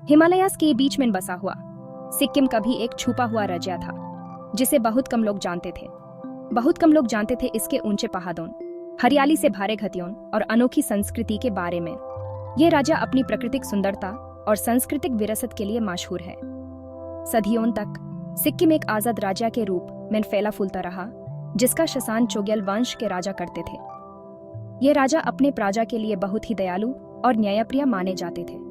हिमालयास के बीच में बसा हुआ सिक्किम कभी एक छुपा हुआ राज्य था जिसे बहुत कम लोग जानते थे। बहुत कम लोग जानते थे इसके ऊंचे पहाड़ों, हरियाली से भरे घाटियों और अनोखी संस्कृति के बारे में। यह राज्य अपनी प्राकृतिक सुंदरता और सांस्कृतिक विरासत के लिए मशहूर है। सदियों तक सिक्किम एक आजाद राज्य के रूप में फैला फूलता रहा, जिसका शासन चोग्याल वंश के राजा करते थे। ये राजा अपने प्रजा के लिए बहुत ही दयालु और न्यायप्रिय माने जाते थे।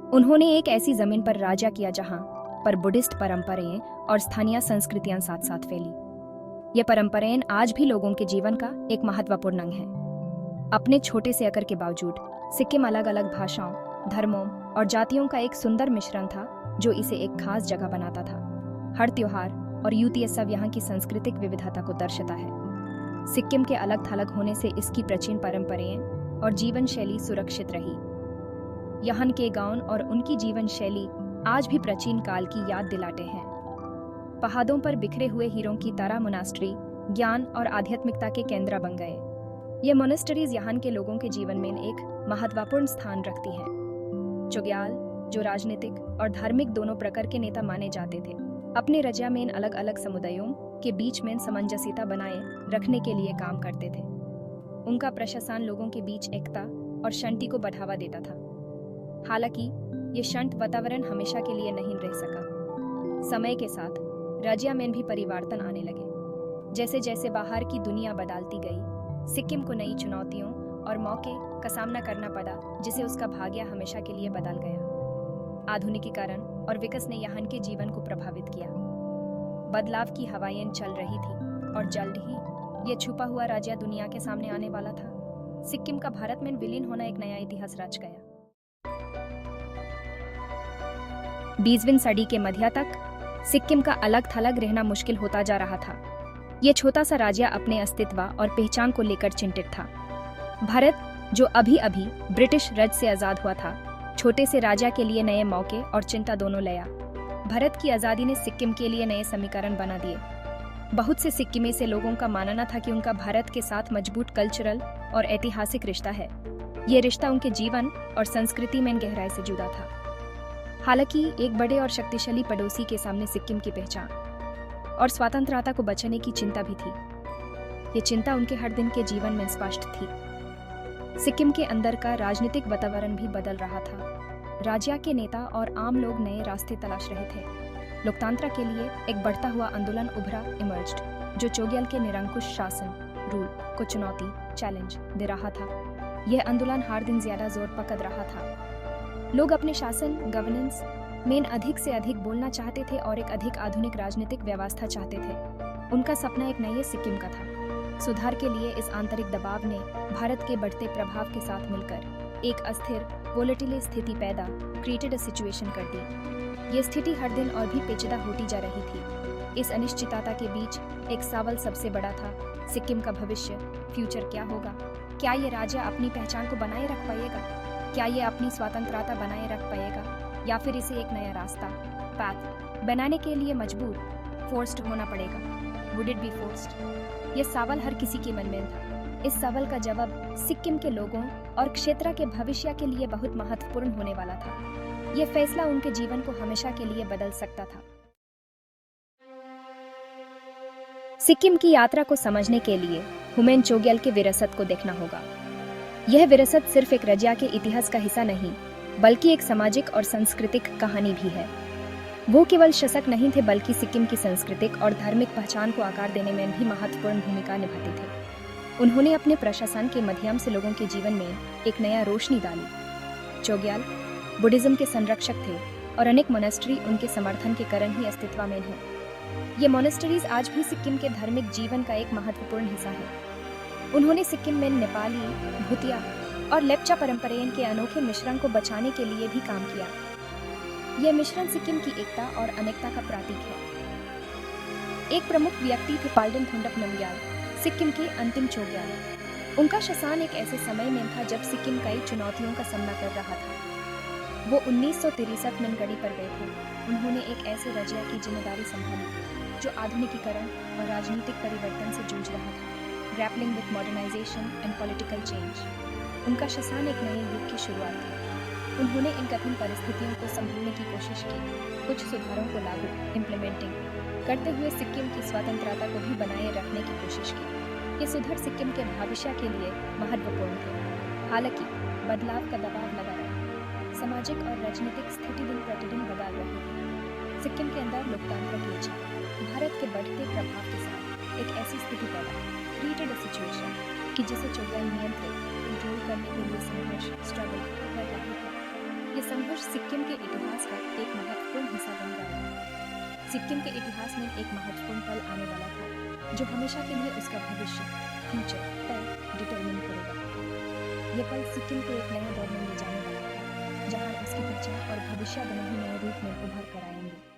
उन्होंने एक ऐसी जमीन पर राज्य किया जहां पर बुद्धिस्ट परंपराएं और स्थानीय संस्कृतियां साथ साथ फैली। ये परंपराएं आज भी लोगों के जीवन का एक महत्वपूर्ण अंग है। अपने छोटे से आकार के बावजूद सिक्किम अलग अलग भाषाओं, धर्मों और जातियों का एक सुंदर मिश्रण था, जो इसे एक खास जगह बनाता था। हर त्योहार और उत्सव यहाँ की सांस्कृतिक विविधता को दर्शाता है। सिक्किम के अलग थलग होने से इसकी प्राचीन परंपराएं और जीवन शैली सुरक्षित रही। यहाँ के गांव और उनकी जीवन शैली आज भी प्राचीन काल की याद दिलाते हैं। पहाड़ों पर बिखरे हुए हीरों की तरह मोनास्ट्री ज्ञान और आध्यात्मिकता के केंद्र बन गए। ये मोनास्ट्रीज यहाँ के लोगों के जीवन में एक महत्वपूर्ण स्थान रखती हैं। चोग्याल, जो राजनीतिक और धार्मिक दोनों प्रकार के नेता माने जाते थे, अपने राज्य में अलग अलग समुदायों के बीच में सामंजस्यता बनाए रखने के लिए काम करते थे। उनका प्रशासन लोगों के बीच एकता और शांति को बढ़ावा देता था। हालांकि ये शांत वातावरण हमेशा के लिए नहीं रह सका। समय के साथ राज्य में भी परिवर्तन आने लगे। जैसे जैसे बाहर की दुनिया बदलती गई, सिक्किम को नई चुनौतियों और मौके का सामना करना पड़ा, जिसे उसका भाग्य हमेशा के लिए बदल गया। आधुनिकीकरण और विकास ने यहाँ के जीवन को प्रभावित किया। बदलाव की हवाएं चल रही थी और जल्द ही ये छुपा हुआ राज्य दुनिया के सामने आने वाला था। सिक्किम का भारत में विलीन होना एक नया इतिहास रच गया। 20वीं सदी के मध्य तक सिक्किम का अलग थलग रहना मुश्किल होता जा रहा था। यह छोटा सा राज्य अपने अस्तित्व और पहचान को लेकर चिंतित था। भारत, जो अभी अभी ब्रिटिश राज से आजाद हुआ था, छोटे से राज्य के लिए नए मौके और चिंता दोनों लाया। भारत की आज़ादी ने सिक्किम के लिए नए समीकरण बना दिए। बहुत से सिक्किमी से लोगों का मानना था कि उनका भारत के साथ मजबूत कल्चरल और ऐतिहासिक रिश्ता है। ये रिश्ता उनके जीवन और संस्कृति में गहराई से जुड़ा था। हालांकि एक बड़े और शक्तिशाली पड़ोसी के सामने सिक्किम की पहचान और स्वतंत्रता को बचाने की चिंता भी थी। ये चिंता उनके हर दिन के जीवन में स्पष्ट थी। सिक्किम के अंदर का राजनीतिक वातावरण भी बदल रहा था। राज्य के नेता और आम लोग नए रास्ते तलाश रहे थे। लोकतंत्र के लिए एक बढ़ता हुआ आंदोलन उभरा इमर्ज्ड, जो चोग्याल के निरंकुश शासन रूल को चुनौती चैलेंज दे रहा था। यह आंदोलन हर दिन ज्यादा जोर पकड़ रहा था। लोग अपने शासन गवर्नेंस में अधिक से अधिक बोलना चाहते थे और एक अधिक आधुनिक राजनीतिक व्यवस्था चाहते थे। उनका सपना एक नए सिक्किम का था। सुधार के लिए इस आंतरिक दबाव ने भारत के बढ़ते प्रभाव के साथ मिलकर एक अस्थिर वोलेटिल स्थिति पैदा क्रिएटेड सिचुएशन कर दी। ये स्थिति हर दिन और भी पेचीदा होती जा रही थी। इस अनिश्चितता के बीच एक सवाल सबसे बड़ा था, सिक्किम का भविष्य, फ्यूचर क्या होगा? क्या ये राज्य अपनी पहचान को बनाए रख पाएगा? क्या ये अपनी स्वतंत्रता बनाए रख पाएगा, या फिर इसे एक नया रास्ता पाथ बनाने के लिए मजबूर फोर्स्ड होना पड़ेगा? Would it be forced? ये सवाल हर किसी के मन में था। इस सवाल का जवाब सिक्किम के लोगों और क्षेत्र के भविष्य के लिए बहुत महत्वपूर्ण होने वाला था। यह फैसला उनके जीवन को हमेशा के लिए बदल सकता था। सिक्किम की यात्रा को समझने के लिए हुमेन चोग्याल के विरासत को देखना होगा। यह विरासत सिर्फ एक राज्य के इतिहास का हिस्सा नहीं, बल्कि एक सामाजिक और सांस्कृतिक कहानी भी है। वो केवल शासक नहीं थे, बल्कि सिक्किम की सांस्कृतिक और धार्मिक पहचान को आकार देने में भी महत्वपूर्ण भूमिका निभाते थे। उन्होंने अपने प्रशासन के माध्यम से लोगों के जीवन में एक नया रोशनी डाली। चोग्याल बुद्धिज्म के संरक्षक थे और अनेक मोनास्ट्री उनके समर्थन के कारण ही अस्तित्व में है। ये मोनास्ट्रीज आज भी सिक्किम के धार्मिक जीवन का एक महत्वपूर्ण हिस्सा है। उन्होंने सिक्किम में नेपाली, भूतिया और लेप्चा परंपराएं के अनोखे मिश्रण को बचाने के लिए भी काम किया। यह मिश्रण सिक्किम की एकता और अनेकता का प्रतीक है। एक प्रमुख व्यक्ति थे पाल्डन थोंडप नमग्याल, सिक्किम के अंतिम चोग्याल। उनका शासन एक ऐसे समय में था जब सिक्किम कई चुनौतियों का सामना कर रहा था। वो 1963 में गढ़ी पर गए थे। उन्होंने एक ऐसे राज्य की जिम्मेदारी संभाली जो आधुनिकीकरण और राजनीतिक परिवर्तन से जूझ रहा था, grappling with modernisation and political change. उनका शासन एक नए युग की शुरुआत थी। उन्होंने इन कठिन परिस्थितियों को संभालने की कोशिश की, कुछ सुधारों को लागू इम्प्लीमेंटिंग करते हुए सिक्किम की स्वतंत्रता को भी बनाए रखने की कोशिश की। ये सुधार सिक्किम के भविष्य के लिए महत्वपूर्ण थे। हालांकि बदलाव का दबाव लगा रहा, सामाजिक और राजनीतिक स्थिति दिन प्रतिदिन बदल रही थी। सिक्किम के अंदर लोकतंत्र की इच्छा भारत के बढ़ते प्रभाव के साथ एक ऐसी स्थिति पैदा क्रिएटेड सिचुएशन कि जिसे चौगाई नियंत्रित कंट्रोल करने के लिए संघर्ष स्ट्रगल कर रहे थे। ये संघर्ष सिक्किम के इतिहास का एक महत्वपूर्ण हिस्सा बन गया। सिक्किम के इतिहास में एक महत्वपूर्ण पल आने वाला था जो हमेशा के लिए उसका भविष्य फ्यूचर पर डिटरमिन करेगा। ये पल सिक्किम को एक नए दौर में ले जाने वाला था जहां उसकी पहचान और भविष्य दोनों ही नए रूप में उभर कर आएंगे।